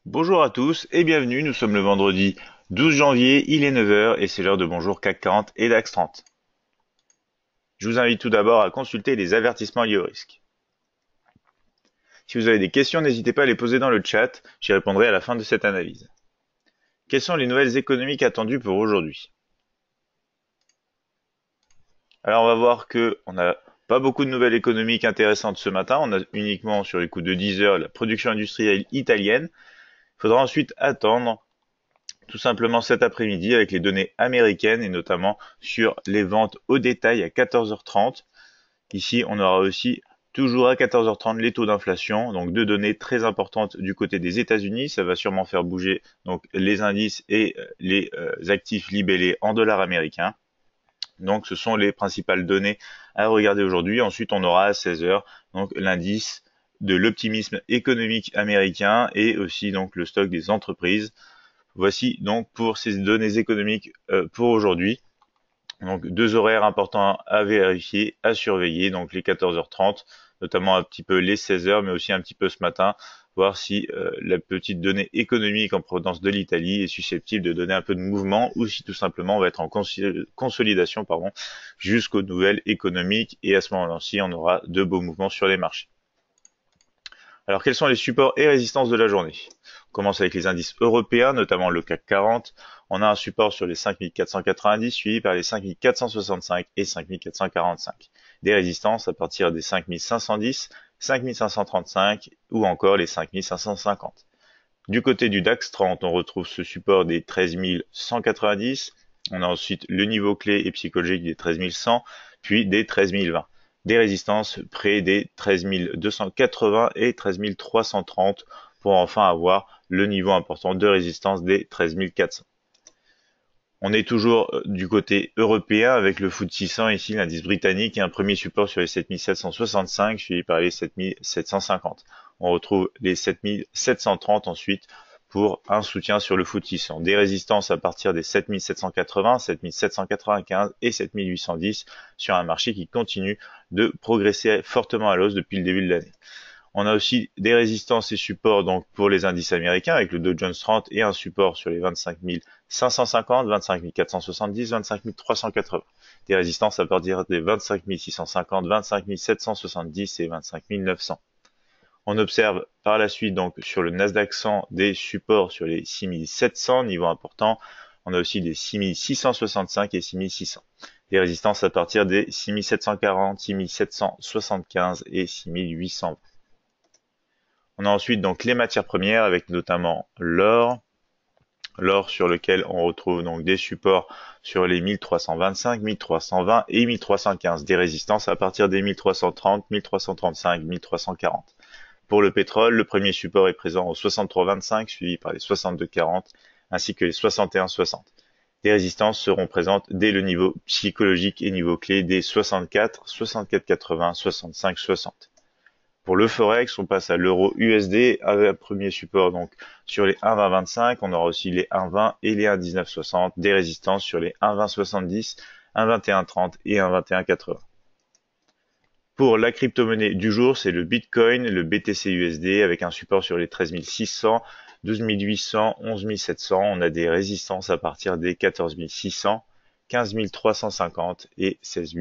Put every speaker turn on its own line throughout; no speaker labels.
Bonjour à tous et bienvenue, nous sommes le vendredi 12 janvier, il est 9 heures et c'est l'heure de Bonjour CAC 40 et DAX 30. Je vous invite tout d'abord à consulter les avertissements liés au risque. Si vous avez des questions, n'hésitez pas à les poser dans le chat, j'y répondrai à la fin de cette analyse. Quelles sont les nouvelles économiques attendues pour aujourd'hui? Alors on va voir que on n'a pas beaucoup de nouvelles économiques intéressantes ce matin, on a uniquement sur les coups de 10 heures la production industrielle italienne. Il faudra ensuite attendre tout simplement cet après-midi avec les données américaines et notamment sur les ventes au détail à 14h30. Ici, on aura aussi toujours à 14h30 les taux d'inflation, donc deux données très importantes du côté des États-Unis. Ça va sûrement faire bouger donc les indices et les actifs libellés en dollars américains. Donc, ce sont les principales données à regarder aujourd'hui. Ensuite, on aura à 16h donc l'indice de l'optimisme économique américain et aussi donc le stock des entreprises. Voici donc pour ces données économiques pour aujourd'hui. Donc deux horaires importants à vérifier, à surveiller, donc les 14h30, notamment un petit peu les 16h, mais aussi un petit peu ce matin, voir si la petite donnée économique en provenance de l'Italie est susceptible de donner un peu de mouvement ou si tout simplement on va être en consolidation jusqu'aux nouvelles économiques et à ce moment-là-ci on aura de beaux mouvements sur les marchés. Alors, quels sont les supports et résistances de la journée? On commence avec les indices européens, notamment le CAC 40. On a un support sur les 5490, suivi par les 5465 et 5445. Des résistances à partir des 5510, 5535 ou encore les 5550. Du côté du DAX 30, on retrouve ce support des 13190. On a ensuite le niveau clé et psychologique des 13100, puis des 13020. Des résistances près des 13280 et 13330 pour enfin avoir le niveau important de résistance des 13400. On est toujours du côté européen avec le FTSE 600 ici, l'indice britannique, et un premier support sur les 7765 suivi par les 7750. On retrouve les 7730 ensuite pour un soutien sur le FTSE 100. Des résistances à partir des 7780, 7795 et 7810 sur un marché qui continue de progresser fortement à l'hausse depuis le début de l'année. On a aussi des résistances et supports donc pour les indices américains avec le Dow Jones 30 et un support sur les 25 550, 25 470, 25 380. Des résistances à partir des 25 650, 25 770 et 25 900. On observe par la suite donc sur le Nasdaq 100 des supports sur les 6700, niveau important. On a aussi des 6665 et 6600. Des résistances à partir des 6740, 6775 et 6820. On a ensuite donc les matières premières avec notamment l'or sur lequel on retrouve donc des supports sur les 1325, 1320 et 1315, des résistances à partir des 1330, 1335, 1340. Pour le pétrole, le premier support est présent au 63,25 suivi par les 62,40 ainsi que les 61,60. Des résistances seront présentes dès le niveau psychologique et niveau clé des 64, 64,80, 65, 60. Pour le Forex, on passe à l'euro USD avec un premier support donc sur les 1,2025. On aura aussi les 1,20 et les 1,1960. Des résistances sur les 1,2070, 1,2130 et 1,2180. Pour la crypto-monnaie du jour, c'est le Bitcoin, le BTC USD avec un support sur les 13 600, 12 800, 11 700. On a des résistances à partir des 14 600, 15 350 et 16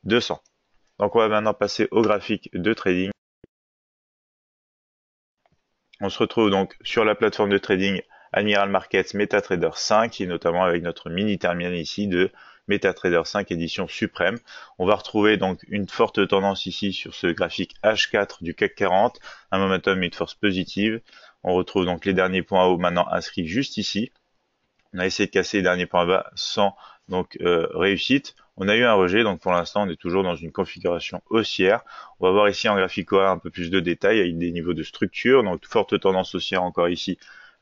200. Donc on va maintenant passer au graphique de trading. On se retrouve donc sur la plateforme de trading Admiral Markets MetaTrader 5 et notamment avec notre mini terminal ici de MetaTrader 5 édition suprême. On va retrouver donc une forte tendance ici sur ce graphique H4 du CAC 40, un momentum et une force positive. On retrouve donc les derniers points hauts maintenant inscrits juste ici. On a essayé de casser les derniers points bas sans donc réussite. On a eu un rejet, donc pour l'instant on est toujours dans une configuration haussière. On va voir ici en graphique horaire un peu plus de détails avec des niveaux de structure, donc forte tendance haussière encore ici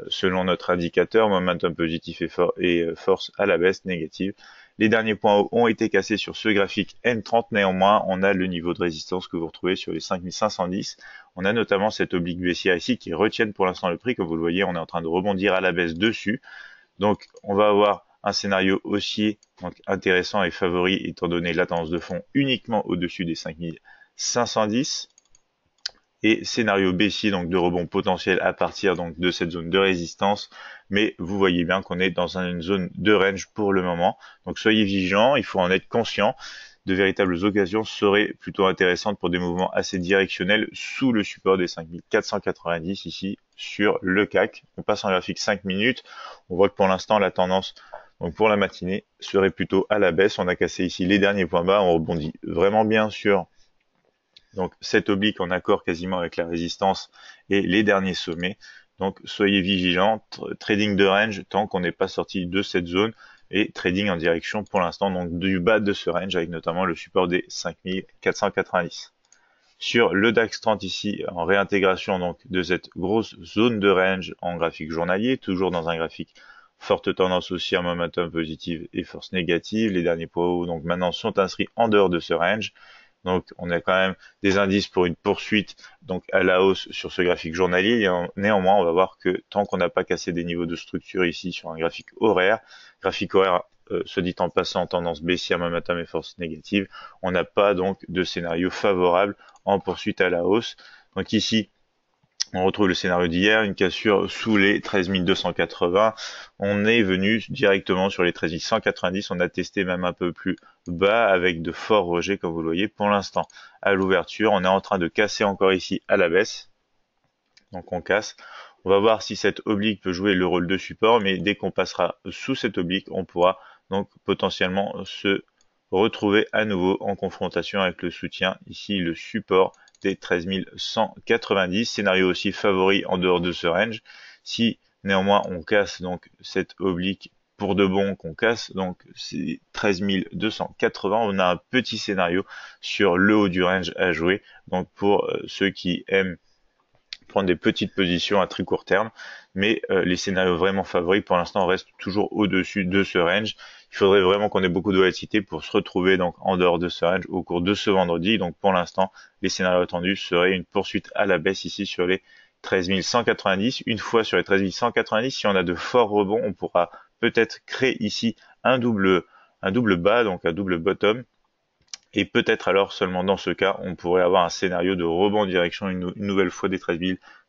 selon notre indicateur, momentum positif et force à la baisse négative. Les derniers points hauts ont été cassés sur ce graphique N30, néanmoins on a le niveau de résistance que vous retrouvez sur les 5510. On a notamment cette oblique baissière ici qui retiennent pour l'instant le prix, comme vous le voyez on est en train de rebondir à la baisse dessus. Donc on va avoir un scénario haussier donc intéressant et favori étant donné la tendance de fond uniquement au-dessus des 5510. et scénario baissier, donc de rebond potentiel à partir donc de cette zone de résistance. Mais vous voyez bien qu'on est dans une zone de range pour le moment. Donc soyez vigilants, il faut en être conscient. De véritables occasions seraient plutôt intéressantes pour des mouvements assez directionnels sous le support des 5490 ici sur le CAC. On passe en graphique 5 minutes. On voit que pour l'instant la tendance donc pour la matinée serait plutôt à la baisse. On a cassé ici les derniers points bas. On rebondit vraiment bien sur donc cette oblique en accord quasiment avec la résistance et les derniers sommets. Donc soyez vigilants, trading de range tant qu'on n'est pas sorti de cette zone et trading en direction pour l'instant donc du bas de ce range avec notamment le support des 5490. Sur le DAX 30 ici, en réintégration donc de cette grosse zone de range en graphique journalier, toujours dans un graphique forte tendance haussière, momentum positive et force négative. Les derniers poids hauts donc maintenant sont inscrits en dehors de ce range. Donc on a quand même des indices pour une poursuite donc à la hausse sur ce graphique journalier. Et néanmoins, on va voir que tant qu'on n'a pas cassé des niveaux de structure ici sur un graphique horaire, se dit en passant, tendance baissière, momentum et force négative, on n'a pas donc de scénario favorable en poursuite à la hausse. Donc ici, on retrouve le scénario d'hier, une cassure sous les 13 280. On est venu directement sur les 13 190. On a testé même un peu plus bas avec de forts rejets, comme vous le voyez. Pour l'instant, à l'ouverture, on est en train de casser encore ici à la baisse. Donc on casse. On va voir si cette oblique peut jouer le rôle de support, mais dès qu'on passera sous cette oblique, on pourra donc potentiellement se retrouver à nouveau en confrontation avec le soutien, ici le support des 13 190, scénario aussi favori en dehors de ce range. Si néanmoins on casse donc cette oblique pour de bon, qu'on casse donc ces 13 280, on a un petit scénario sur le haut du range à jouer. Donc pour ceux qui aiment prendre des petites positions à très court terme, mais les scénarios vraiment favoris pour l'instant restent toujours au-dessus de ce range. Il faudrait vraiment qu'on ait beaucoup de volatilité pour se retrouver donc en dehors de ce range au cours de ce vendredi. Donc pour l'instant, les scénarios attendus seraient une poursuite à la baisse ici sur les 13 190. Une fois sur les 13 190, si on a de forts rebonds, on pourra peut-être créer ici un double bas, donc un double bottom. Et peut-être alors seulement dans ce cas, on pourrait avoir un scénario de rebond en direction une nouvelle fois des 13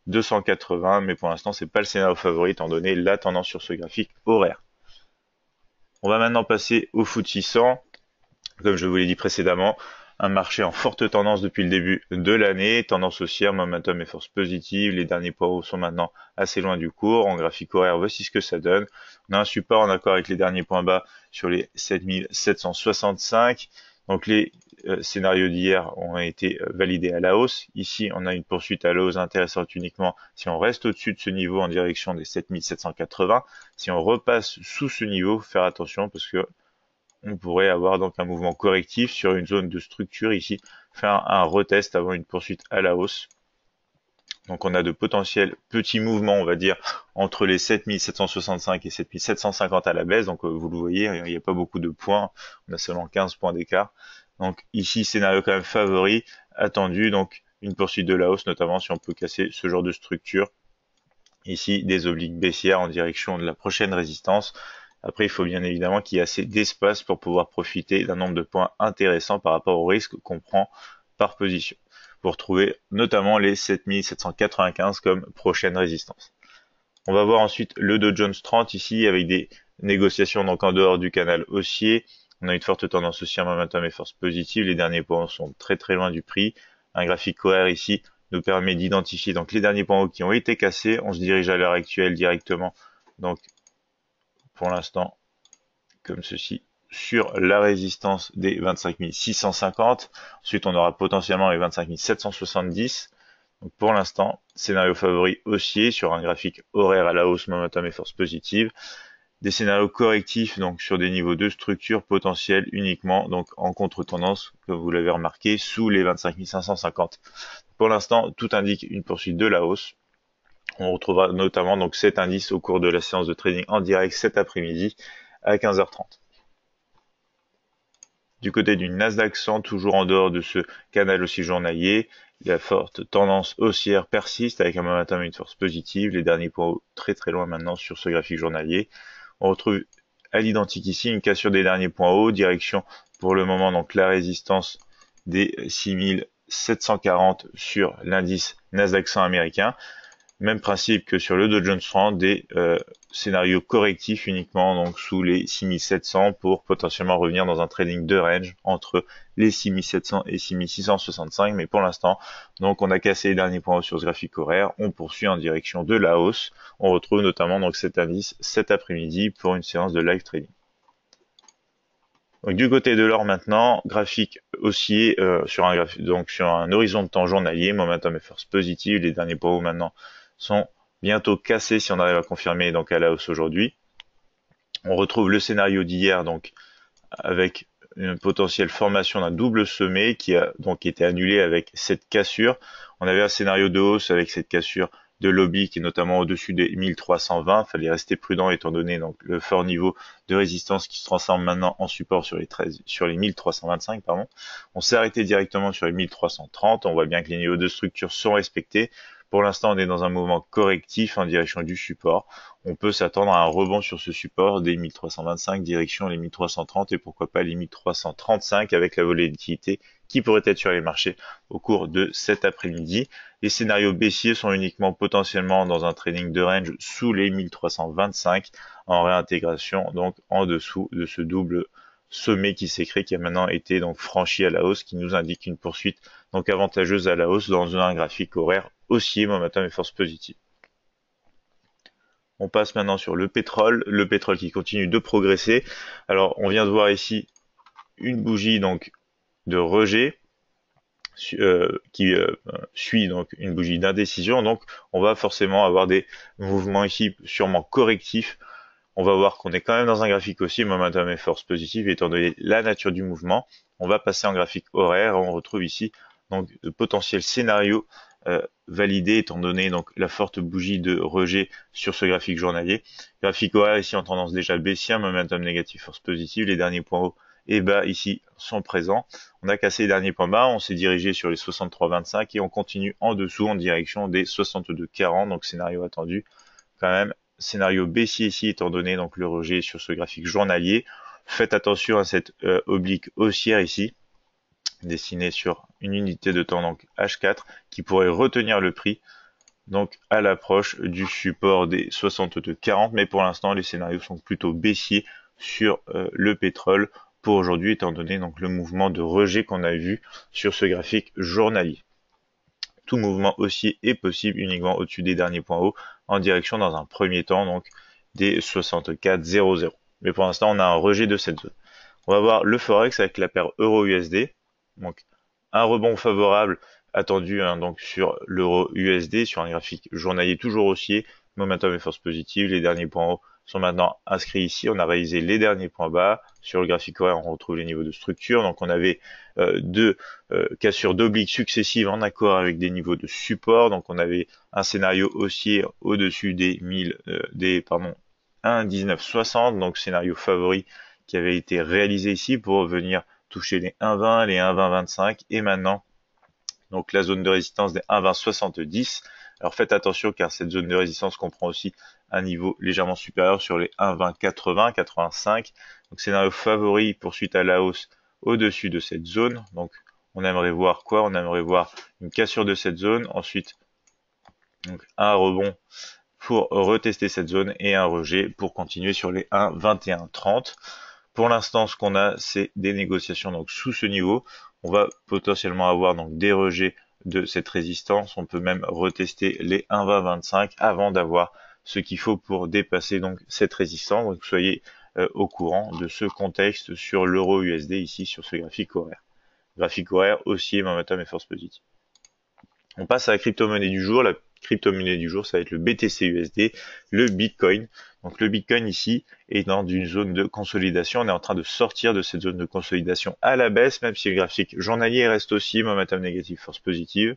280, mais pour l'instant, c'est pas le scénario favori étant donné la tendance sur ce graphique horaire. On va maintenant passer au FTSE 600. Comme je vous l'ai dit précédemment, un marché en forte tendance depuis le début de l'année, tendance haussière, momentum et force positive. Les derniers poids hauts sont maintenant assez loin du cours. En graphique horaire, voici ce que ça donne. On a un support en accord avec les derniers points bas sur les 7765. Donc les scénarios d'hier ont été validés à la hausse. Ici, on a une poursuite à la hausse intéressante uniquement si on reste au-dessus de ce niveau en direction des 7780. Si on repasse sous ce niveau, faire attention parce que on pourrait avoir donc un mouvement correctif sur une zone de structure ici, faire un retest avant une poursuite à la hausse. Donc on a de potentiels petits mouvements, on va dire, entre les 7765 et 7750 à la baisse. Donc vous le voyez, il n'y a pas beaucoup de points, on a seulement 15 points d'écart. Donc ici, scénario quand même favori, attendu, donc une poursuite de la hausse, notamment si on peut casser ce genre de structure. Ici, des obliques baissières en direction de la prochaine résistance. Après, il faut bien évidemment qu'il y ait assez d'espace pour pouvoir profiter d'un nombre de points intéressant par rapport au risque qu'on prend par position, pour trouver notamment les 7795 comme prochaine résistance. On va voir ensuite le Dow Jones 30 ici avec des négociations donc en dehors du canal haussier. On a une forte tendance haussière, momentum et force positive. Les derniers points sont très très loin du prix. Un graphique horaire ici nous permet d'identifier donc les derniers points hauts qui ont été cassés. On se dirige à l'heure actuelle directement donc pour l'instant comme ceci sur la résistance des 25 650. Ensuite, on aura potentiellement les 25 770. Donc pour l'instant, scénario favori haussier sur un graphique horaire à la hausse, momentum et force positive. Des scénarios correctifs donc sur des niveaux de structure potentiels uniquement donc en contre-tendance, comme vous l'avez remarqué, sous les 25 550. Pour l'instant, tout indique une poursuite de la hausse. On retrouvera notamment donc cet indice au cours de la séance de trading en direct cet après-midi à 15h30. Du côté du Nasdaq 100, toujours en dehors de ce canal aussi journalier, la forte tendance haussière persiste avec un momentum et une force positive. Les derniers points très très loin maintenant sur ce graphique journalier. On retrouve à l'identique ici une cassure des derniers points hauts, direction pour le moment donc la résistance des 6740 sur l'indice Nasdaq 100 américain. Même principe que sur le Dow Jones 30, des scénarios correctifs uniquement donc sous les 6700 pour potentiellement revenir dans un trading de range entre les 6700 et 6665. Mais pour l'instant, donc on a cassé les derniers points hauts sur ce graphique horaire. On poursuit en direction de la hausse. On retrouve notamment donc cet indice cet après-midi pour une séance de live trading. Donc, du côté de l'or maintenant, graphique haussier sur un horizon de temps journalier, momentum et force positive. Les derniers points hauts maintenant sont bientôt cassés si on arrive à confirmer donc à la hausse aujourd'hui. On retrouve le scénario d'hier donc avec une potentielle formation d'un double sommet qui a donc été annulé avec cette cassure. On avait un scénario de hausse avec cette cassure de lobby qui est notamment au-dessus des 1320. Il fallait rester prudent étant donné donc le fort niveau de résistance qui se transforme maintenant en support sur les 1325 pardon. On s'est arrêté directement sur les 1330. On voit bien que les niveaux de structure sont respectés. Pour l'instant, on est dans un mouvement correctif en direction du support. On peut s'attendre à un rebond sur ce support des 1325 direction les 1330 et pourquoi pas les 1335 avec la volatilité qui pourrait être sur les marchés au cours de cet après-midi. Les scénarios baissiers sont uniquement potentiellement dans un trading de range sous les 1325 en réintégration, donc en dessous de ce double sommet qui s'est créé, qui a maintenant été donc franchi à la hausse, qui nous indique une poursuite donc avantageuse à la hausse dans un graphique horaire haussier, momentum et force positive. On passe maintenant sur le pétrole qui continue de progresser. Alors on vient de voir ici une bougie donc de rejet qui suit donc une bougie d'indécision. Donc on va forcément avoir des mouvements ici sûrement correctifs. On va voir qu'on est quand même dans un graphique aussi, momentum et force positive, étant donné la nature du mouvement. On va passer en graphique horaire. On retrouve ici donc de potentiels scénarios validés, étant donné donc la forte bougie de rejet sur ce graphique journalier. Graphique horaire ici en tendance déjà baissière, momentum négatif, force positive. Les derniers points hauts et bas ici sont présents. On a cassé les derniers points bas, on s'est dirigé sur les 63,25 et on continue en dessous en direction des 62,40. Donc scénario attendu quand même. Scénario baissier ici étant donné donc le rejet sur ce graphique journalier. Faites attention à cette oblique haussière ici, dessinée sur une unité de temps donc H4 qui pourrait retenir le prix donc à l'approche du support des 62,40. Mais pour l'instant les scénarios sont plutôt baissiers sur le pétrole pour aujourd'hui étant donné donc le mouvement de rejet qu'on a vu sur ce graphique journalier. Tout mouvement haussier est possible uniquement au-dessus des derniers points hauts en direction dans un premier temps donc des 64,00. Mais pour l'instant on a un rejet de cette zone. On va voir le forex avec la paire euro-USD. Donc un rebond favorable attendu donc sur l'euro-USD sur un graphique journalier toujours haussier, momentum et force positive. Les derniers points hauts sont maintenant inscrits ici. On a réalisé les derniers points bas. Sur le graphique horaire, on retrouve les niveaux de structure. Donc on avait deux cassures d'obliques successives en accord avec des niveaux de support. Donc on avait un scénario haussier au-dessus des 1,1960, donc scénario favori qui avait été réalisé ici pour venir toucher les 1,20, les 1,2025 et maintenant donc la zone de résistance des 1,2070. Alors faites attention car cette zone de résistance comprend aussi un niveau légèrement supérieur sur les 1,2080, 85. Donc scénario favori, poursuite à la hausse au-dessus de cette zone. Donc on aimerait voir quoi? On aimerait voir une cassure de cette zone, ensuite donc un rebond pour retester cette zone et un rejet pour continuer sur les 1,2130. Pour l'instant, ce qu'on a, c'est des négociations donc sous ce niveau. On va potentiellement avoir donc des rejets de cette résistance. On peut même retester les 1,2025 avant d'avoir ce qu'il faut pour dépasser donc cette résistance. Donc soyez au courant de ce contexte sur l'euro USD ici sur ce graphique horaire. Graphique horaire haussier, momentum et force positive. On passe à la crypto-monnaie du jour. La crypto-monnaie du jour, ça va être le BTC USD, le Bitcoin. Donc le Bitcoin ici est dans une zone de consolidation. On est en train de sortir de cette zone de consolidation à la baisse, même si le graphique journalier reste aussi momentum négatif, force positive.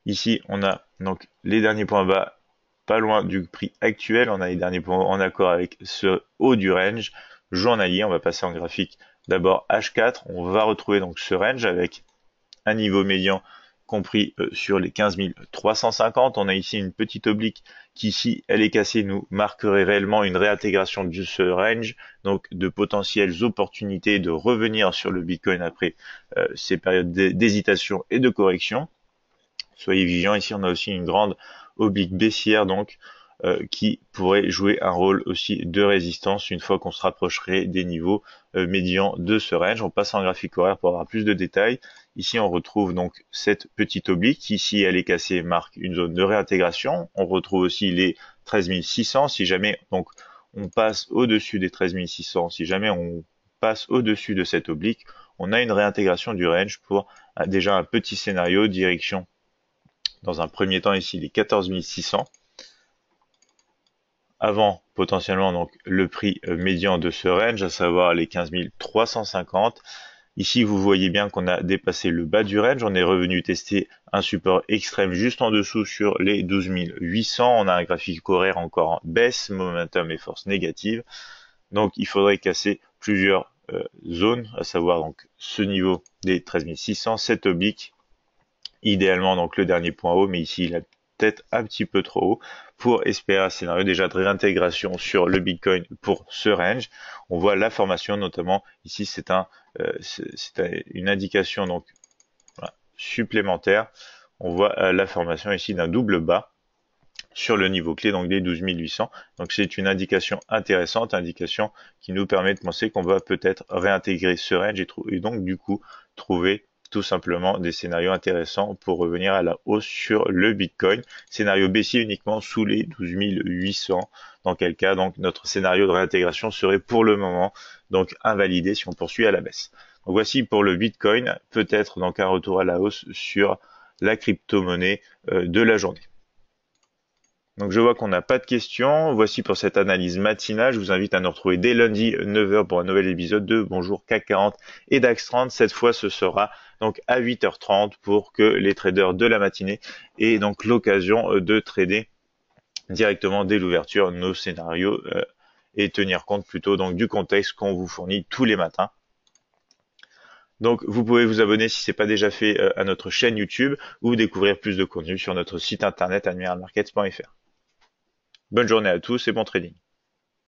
Ici, on a donc les derniers points bas pas loin du prix actuel. On a les derniers points en accord avec ce haut du range journalier. On va passer en graphique d'abord H4. On va retrouver donc ce range avec un niveau médian compris sur les 15 350. On a ici une petite oblique qui, si elle est cassée, nous marquerait réellement une réintégration de ce range, donc de potentielles opportunités de revenir sur le Bitcoin après ces périodes d'hésitation et de correction. Soyez vigilants, ici on a aussi une grande oblique baissière donc qui pourrait jouer un rôle aussi de résistance une fois qu'on se rapprocherait des niveaux médians de ce range. On passe en graphique horaire pour avoir plus de détails. Ici on retrouve donc cette petite oblique qui, si elle est cassée, marque une zone de réintégration. On retrouve aussi les 13 600 si jamais donc on passe au-dessus des 13 600, si jamais on passe au-dessus de cette oblique, on a une réintégration du range pour déjà un petit scénario direction dans un premier temps ici les 14 600 avant potentiellement donc le prix médian de ce range, à savoir les 15 350. Ici vous voyez bien qu'on a dépassé le bas du range, on est revenu tester un support extrême juste en dessous sur les 12 800. On a un graphique horaire encore en baisse, momentum et force négative, donc il faudrait casser plusieurs zones, à savoir donc ce niveau des 13 600, cette oblique, idéalement donc le dernier point haut, mais ici il a peut-être un petit peu trop haut pour espérer un scénario déjà de réintégration sur le Bitcoin pour ce range. On voit la formation notamment ici, c'est une indication donc voilà, supplémentaire. On voit la formation ici d'un double bas sur le niveau clé donc des 12 800. Donc c'est une indication intéressante, indication qui nous permet de penser qu'on va peut-être réintégrer ce range et donc du coup trouver tout simplement des scénarios intéressants pour revenir à la hausse sur le Bitcoin. Scénario baissier uniquement sous les 12 800, dans quel cas donc notre scénario de réintégration serait pour le moment donc invalidé si on poursuit à la baisse. Donc voici pour le Bitcoin, peut-être donc un retour à la hausse sur la crypto-monnaie de la journée. Donc je vois qu'on n'a pas de questions. Voici pour cette analyse matinale. Je vous invite à nous retrouver dès lundi 9h pour un nouvel épisode de Bonjour CAC 40 et DAX 30. Cette fois, ce sera donc à 8h30 pour que les traders de la matinée aient donc l'occasion de trader directement dès l'ouverture nos scénarios et tenir compte plutôt donc du contexte qu'on vous fournit tous les matins. Donc vous pouvez vous abonner si ce n'est pas déjà fait à notre chaîne YouTube ou découvrir plus de contenu sur notre site internet admiralmarkets.fr. Bonne journée à tous et bon trading.